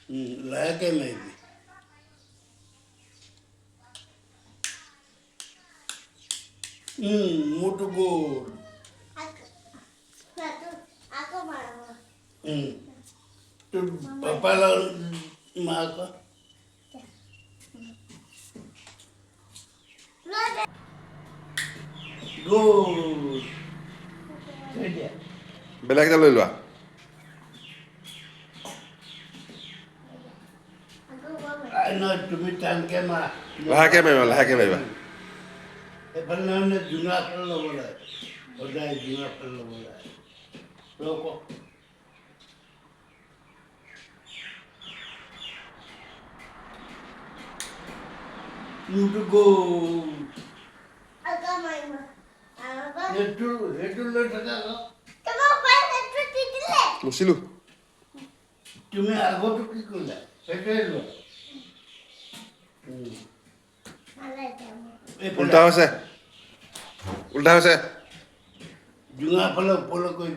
Lahatকে maybe. Muito good. Aku mau. Tu papala maka. Good. Saja. বেলেগ এটা লৈ লোৱা Aku mau. Ano tumi tangke ma. লাহেকে মাৰিবা এফালে মানে জোঙা ফালে ল'ব লাগে সদায় জোঙা ফালে ল'ব লাগে ৰ'ব মোৰটো গ'ল Aku mau. Aku. সেইটো লৈ থাকা আকৌ Kamu apa itu tidile? মুচিলো তুমি আগতো কি কৰিলা সেইটোৱে লোৱা Malah kamu. উল্টা হৈছে জোঙা ফালে ওপৰলৈ কৰি